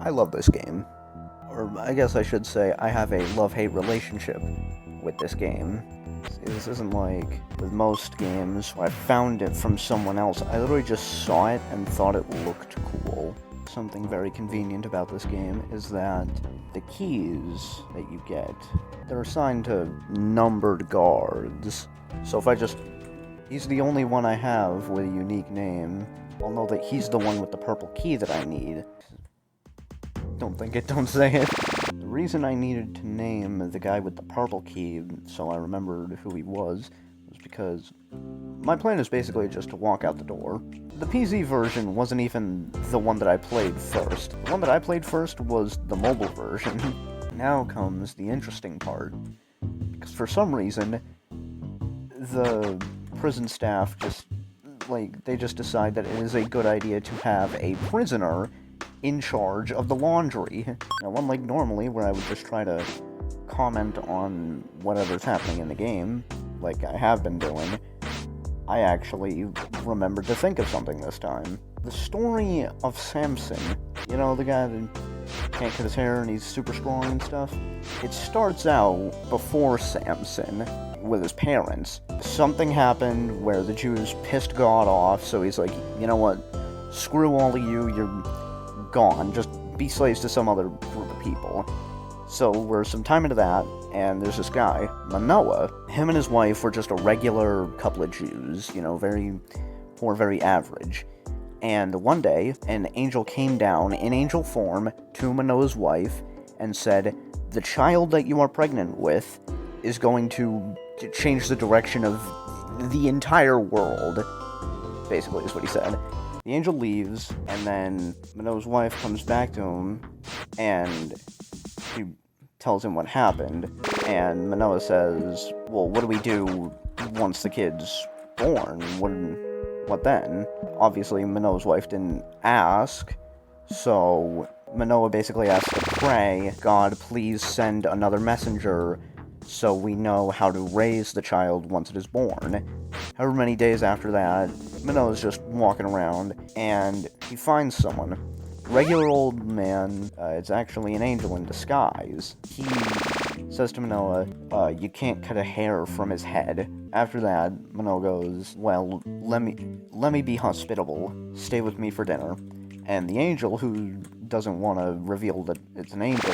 I love this game. Or I guess I should say I have a love-hate relationship with this game. This isn't like with most games where I found it from someone else. I literally just saw it and thought it looked cool. Something very convenient about this game is that the keys that you get, they're assigned to numbered guards. So if he's the only one I have with a unique name, I'll know that he's the one with the purple key that I need. Don't think it, don't say it. The reason I needed to name the guy with the purple key so I remembered who he was because my plan is basically just to walk out the door. The PC version wasn't even the one that I played first. The one that I played first was the mobile version. Now comes the interesting part. Because for some reason, the prison staff they just decide that it is a good idea to have a prisoner in charge of the laundry. Now, unlike normally, where I would just try to comment on whatever's happening in the game, like I have been doing, I actually remembered to think of something this time. The story of Samson, you know, the guy that can't cut his hair and he's super strong and stuff, it starts out before Samson, with his parents. Something happened where the Jews pissed God off, so he's like, you know what, screw all of you, you're gone, just be slaves to some other group of people. So we're some time into that, and there's this guy, Manoah. Him and his wife were just a regular couple of Jews, you know, very poor, very average. And one day, an angel came down in angel form to Manoah's wife and said, the child that you are pregnant with is going to change the direction of the entire world, basically is what he said. The angel leaves, and then Manoah's wife comes back to him, and she tells him what happened, and Manoah says, well, what do we do once the kid's born? What then? Obviously, Manoah's wife didn't ask, so Manoah basically has to pray, God, please send another messenger so we know how to raise the child once it is born. However many days after that, Manoah's just walking around, and he finds someone. Regular old man, it's actually an angel in disguise. He says to Manoah, you can't cut a hair from his head. After that, Manoah goes, well, let me be hospitable, stay with me for dinner. And the angel, who doesn't want to reveal that it's an angel,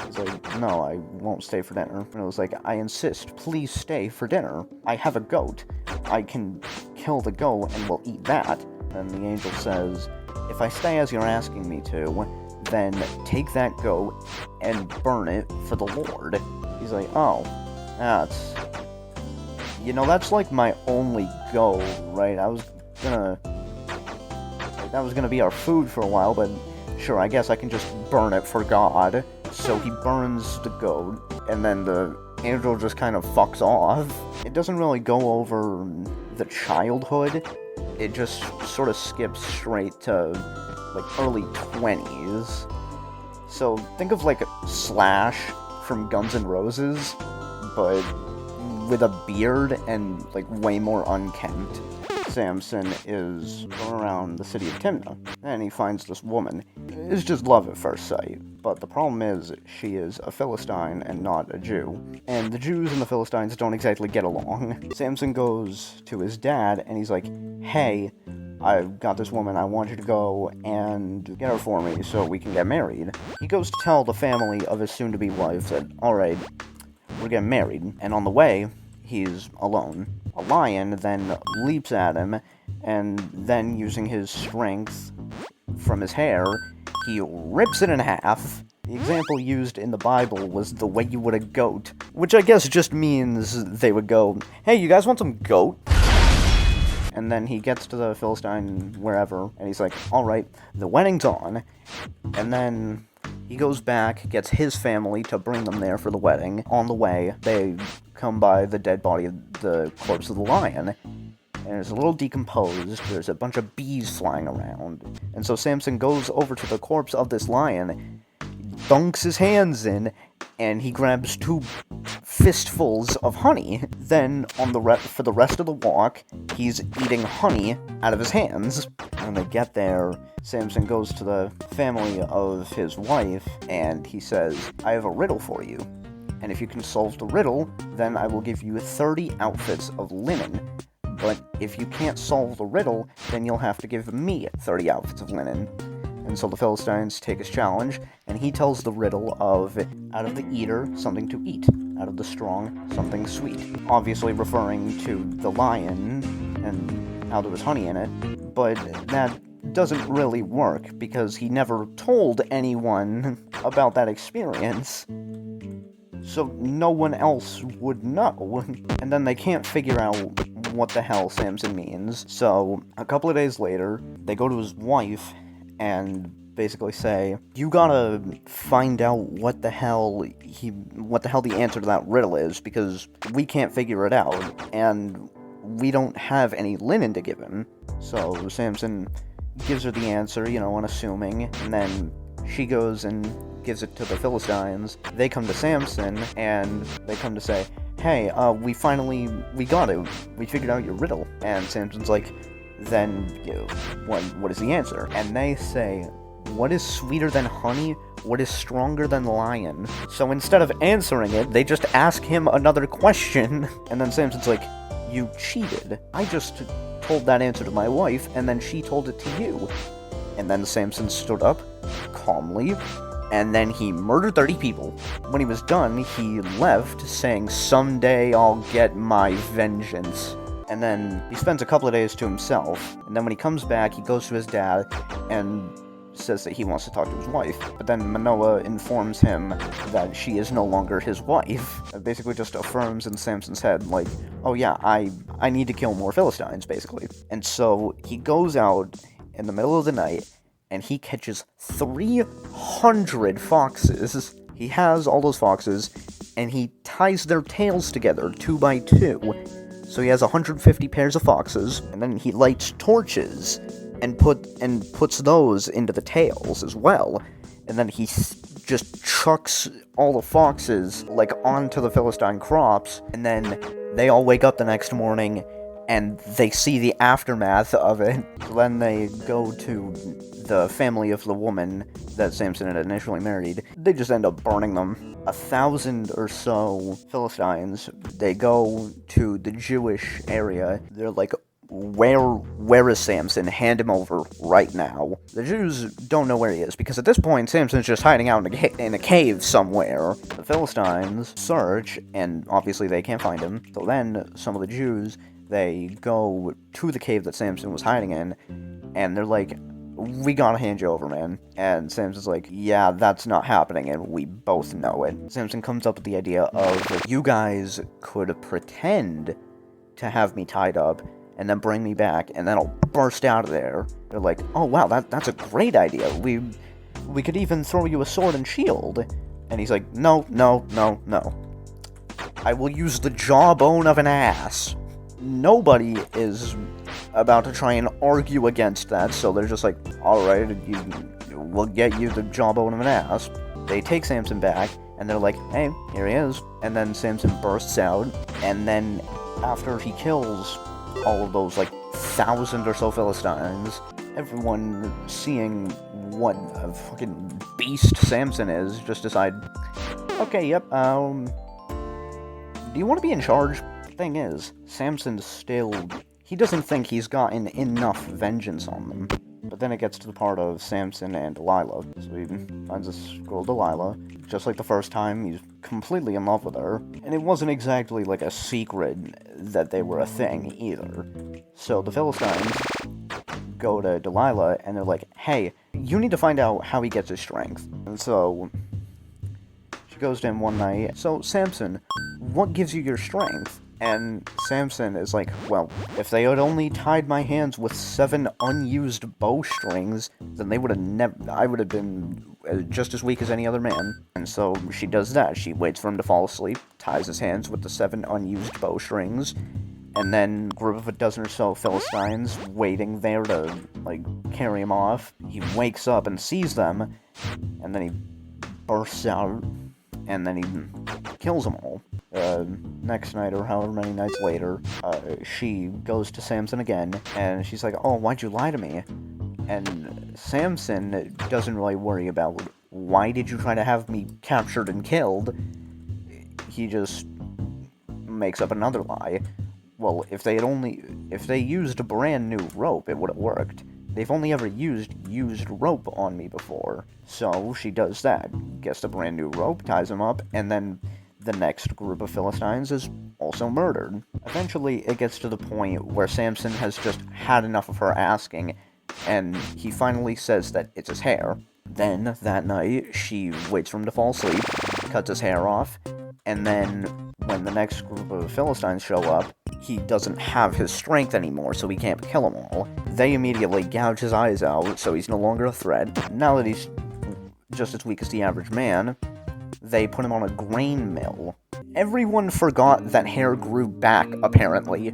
is like, no, I won't stay for dinner. And I was like, I insist, please stay for dinner. I have a goat. I can kill the goat and we'll eat that. And the angel says, if I stay as you're asking me to, then take that goat and burn it for the Lord. He's like, oh, that's like my only goal, right? That was gonna be our food for a while, but sure, I guess I can just burn it for God. So he burns the goat, and then the angel just kind of fucks off. It doesn't really go over the childhood. It just sort of skips straight to, like, early 20s. So think of, like, Slash from Guns N' Roses, but with a beard and, like, way more unkempt. Samson is going around the city of Timnah, and he finds this woman. It's just love at first sight, but the problem is she is a Philistine and not a Jew, and the Jews and the Philistines don't exactly get along. Samson goes to his dad, and he's like, hey, I've got this woman, I want you to go and get her for me so we can get married. He goes to tell the family of his soon-to-be wife that, alright, we're getting married, and on the way, he's alone. A lion then leaps at him, and then using his strength from his hair, he rips it in half. The example used in the Bible was the way you would a goat, which I guess just means they would go, hey, you guys want some goat? And then he gets to the Philistine wherever, and he's like, alright, the wedding's on. And then he goes back, gets his family to bring them there for the wedding. On the way, they come by the dead body of the corpse of the lion, and it's a little decomposed. There's a bunch of bees flying around. And so Samson goes over to the corpse of this lion, dunks his hands in, and he grabs 2 fistfuls of honey. Then, for the rest of the walk, he's eating honey out of his hands. When they get there, Samson goes to the family of his wife, and he says, I have a riddle for you. And if you can solve the riddle, then I will give you 30 outfits of linen. But if you can't solve the riddle, then you'll have to give me 30 outfits of linen. And so the Philistines take his challenge, and he tells the riddle of, out of the eater, something to eat. Out of the strong, something sweet. Obviously referring to the lion, and how there was honey in it. But that doesn't really work, because he never told anyone about that experience. So no one else would know. And then they can't figure out what the hell Samson means. So a couple of days later, they go to his wife and basically say, you gotta find out what the hell the answer to that riddle is, because we can't figure it out, and we don't have any linen to give him. So Samson gives her the answer, unassuming, and then she goes and gives it to the Philistines. They come to Samson, and they come to say, hey, we got it. We figured out your riddle. And Samson's like, then, what is the answer? And they say, what is sweeter than honey? What is stronger than lion? So instead of answering it, they just ask him another question. And then Samson's like, you cheated. I just told that answer to my wife, and then she told it to you. And then Samson stood up, calmly, and then he murdered 30 people. When he was done, he left, saying, someday I'll get my vengeance. And then he spends a couple of days to himself, and then when he comes back, he goes to his dad, and says that he wants to talk to his wife. But then Manoah informs him that she is no longer his wife. It basically just affirms in Samson's head, like, oh yeah, I need to kill more Philistines, basically. And so he goes out in the middle of the night, and he catches 300 foxes. He has all those foxes, and he ties their tails together 2 by 2. So he has 150 pairs of foxes, and then he lights torches and puts those into the tails as well. And then he just chucks all the foxes, like, onto the Philistine crops, and then they all wake up the next morning, and they see the aftermath of it. So then they go to the family of the woman that Samson had initially married. They just end up burning them. 1,000 or so Philistines, they go to the Jewish area. They're like, where is Samson? Hand him over right now. The Jews don't know where he is, because at this point, Samson's just hiding out in a cave somewhere. The Philistines search, and obviously they can't find him. So then, some of the Jews, they go to the cave that Samson was hiding in, and they're like, we gotta hand you over, man. And Samson's like, yeah, that's not happening, and we both know it. Samson comes up with the idea of, you guys could pretend to have me tied up, and then bring me back, and then I'll burst out of there. They're like, oh wow, that's a great idea. We could even throw you a sword and shield. And he's like, no. I will use the jawbone of an ass. Nobody is about to try and argue against that, so they're just like, alright, we'll get you the jawbone of an ass. They take Samson back, and they're like, hey, here he is. And then Samson bursts out, and then after he kills all of those, 1,000 or so Philistines, everyone seeing what a fucking beast Samson is, just decide, okay, yep, do you want to be in charge? Thing is, Samson still, he doesn't think he's gotten enough vengeance on them. But then it gets to the part of Samson and Delilah. So he finds this girl Delilah. Just like the first time, he's completely in love with her. And it wasn't exactly like a secret that they were a thing either. So the Philistines go to Delilah and they're like, hey, you need to find out how he gets his strength. And so she goes to him one night. So Samson, what gives you your strength? And Samson is like, well, if they had only tied my hands with 7 unused bowstrings, then they would have I would have been just as weak as any other man. And so she does that. She waits for him to fall asleep, ties his hands with the 7 unused bowstrings, and then a group of a dozen or so Philistines waiting there to, carry him off. He wakes up and sees them, and then he bursts out, and then he kills them all. Next night, or however many nights later, she goes to Samson again, and she's like, oh, why'd you lie to me? And Samson doesn't really worry about, why did you try to have me captured and killed? He just makes up another lie. Well, if they used a brand new rope, it would have worked. They've only ever used rope on me before. So she does that, gets a brand new rope, ties him up, and then the next group of Philistines is also murdered. Eventually, it gets to the point where Samson has just had enough of her asking, and he finally says that it's his hair. Then, that night, she waits for him to fall asleep, cuts his hair off, and then, when the next group of Philistines show up, he doesn't have his strength anymore, so he can't kill them all. They immediately gouge his eyes out, so he's no longer a threat. Now that he's just as weak as the average man, they put him on a grain mill. Everyone forgot that hair grew back, apparently.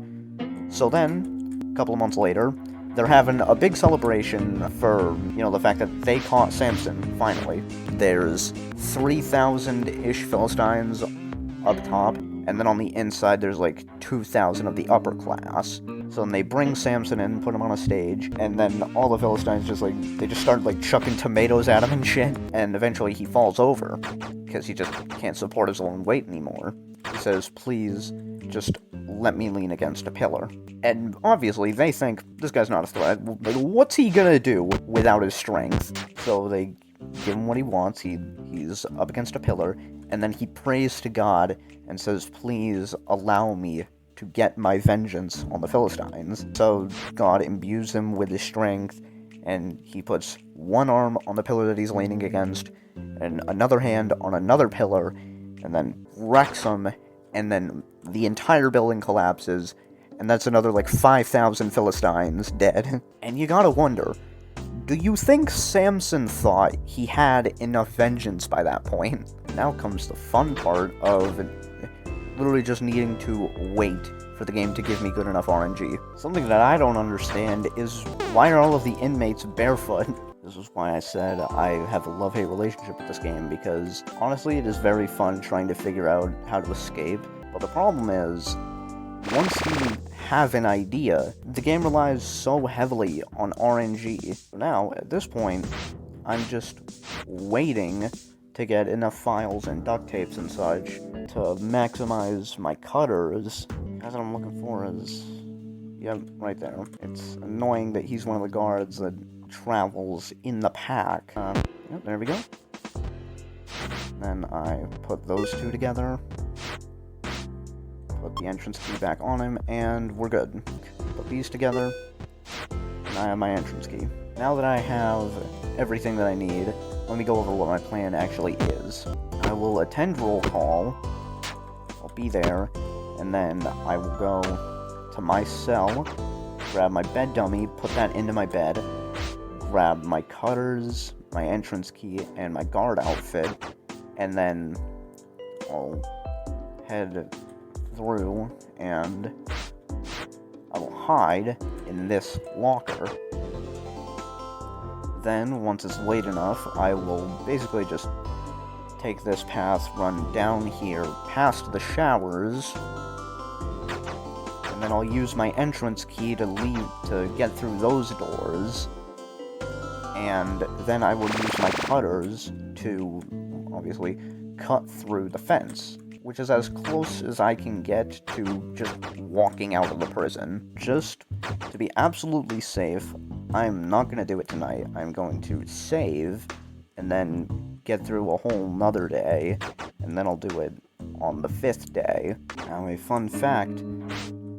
So then, a couple of months later, they're having a big celebration for, the fact that they caught Samson, finally. There's 3,000-ish Philistines up top, and then on the inside there's like 2,000 of the upper class. So then they bring Samson in, put him on a stage, and then all the Philistines they just start chucking tomatoes at him and shit, and eventually he falls over, because he just can't support his own weight anymore. He says, please, just let me lean against a pillar. And obviously they think, this guy's not a threat, what's he gonna do without his strength? So they give him what he wants, he's up against a pillar, and then he prays to God and says, please allow me to get my vengeance on the Philistines. So God imbues him with his strength, and he puts one arm on the pillar that he's leaning against, and another hand on another pillar, and then wrecks him, and then the entire building collapses, and that's another 5,000 Philistines dead. And you gotta wonder, do you think Samson thought he had enough vengeance by that point? Now comes the fun part of literally just needing to wait for the game to give me good enough RNG. Something that I don't understand is, why are all of the inmates barefoot? This is why I said I have a love-hate relationship with this game, because honestly it is very fun trying to figure out how to escape, but the problem is, once you have an idea, the game relies so heavily on RNG. Now, at this point, I'm just waiting to get enough files and duct tapes and such to maximize my cutters. That's what I'm looking for is... Yep, right there. It's annoying that he's one of the guards that travels in the pack. Yep, there we go. Then I put those two together. Put the entrance key back on him, and we're good. Put these together, and I have my entrance key. Now that I have everything that I need, let me go over what my plan actually is. I will attend roll call, I'll be there, and then I will go to my cell, grab my bed dummy, put that into my bed, grab my cutters, my entrance key, and my guard outfit, and then I'll head through, and I will hide in this locker. Then, once it's late enough, I will basically just take this path, run down here, past the showers, and then I'll use my entrance key to get through those doors, and then I will use my cutters to, obviously, cut through the fence, which is as close as I can get to just walking out of the prison. Just to be absolutely safe, I'm not going to do it tonight. I'm going to save, and then get through a whole nother day, and then I'll do it on the 5th day. Now, a fun fact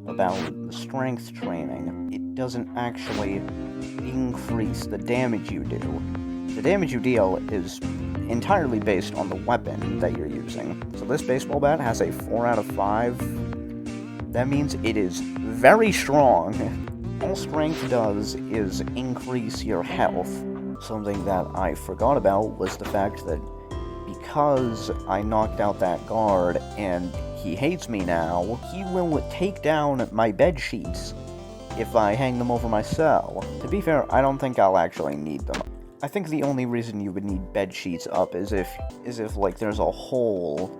about the strength training, it doesn't actually increase the damage you do. The damage you deal is entirely based on the weapon that you're using. So this baseball bat has a 4 out of 5. That means it is very strong. All strength does is increase your health. Something that I forgot about was the fact that because I knocked out that guard and he hates me now, he will take down my bed sheets if I hang them over my cell. To be fair, I don't think I'll actually need them. I think the only reason you would need bed sheets up is if there's a hole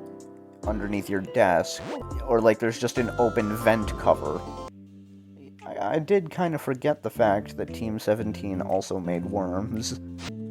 underneath your desk, or like there's just an open vent cover. I did kind of forget the fact that Team 17 also made worms.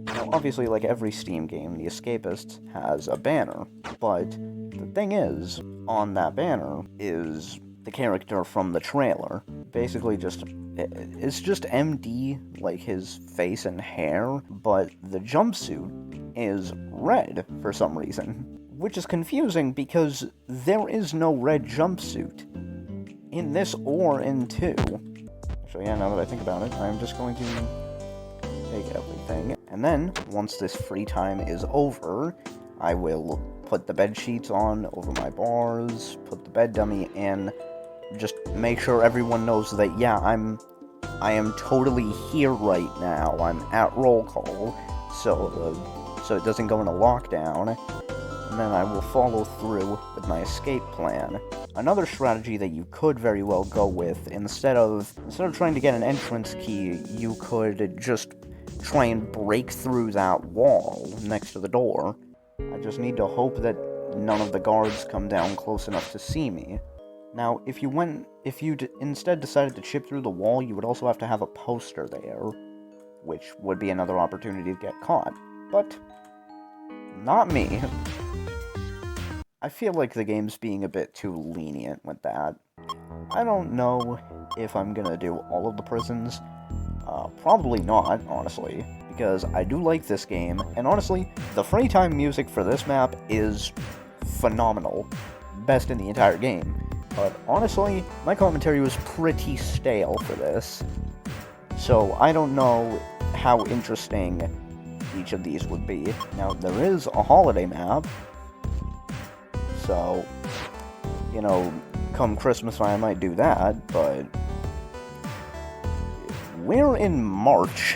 Now, obviously, like every Steam game, the Escapists has a banner, but the thing is, on that banner is the character from the trailer. Basically it's just MD, like his face and hair, but the jumpsuit is red for some reason. Which is confusing because there is no red jumpsuit in this or in 2. So yeah, now that I think about it, I'm just going to take everything. And then, once this free time is over, I will put the bed sheets on over my bars, put the bed dummy in, just make sure everyone knows that, yeah, I am totally here right now. I'm at roll call, so it doesn't go into lockdown. And then I will follow through with my escape plan. Another strategy that you could very well go with, instead of trying to get an entrance key, you could just try and break through that wall next to the door. I just need to hope that none of the guards come down close enough to see me. Now, if you instead decided to chip through the wall, you would also have to have a poster there, which would be another opportunity to get caught. But not me. I feel like the game's being a bit too lenient with that. I don't know if I'm gonna do all of the prisons. Probably not, honestly, because I do like this game, and honestly, the free time music for this map is phenomenal. Best in the entire game. But honestly, my commentary was pretty stale for this. So I don't know how interesting each of these would be. Now, there is a holiday map, so, you know, come Christmas I might do that, but we're in March.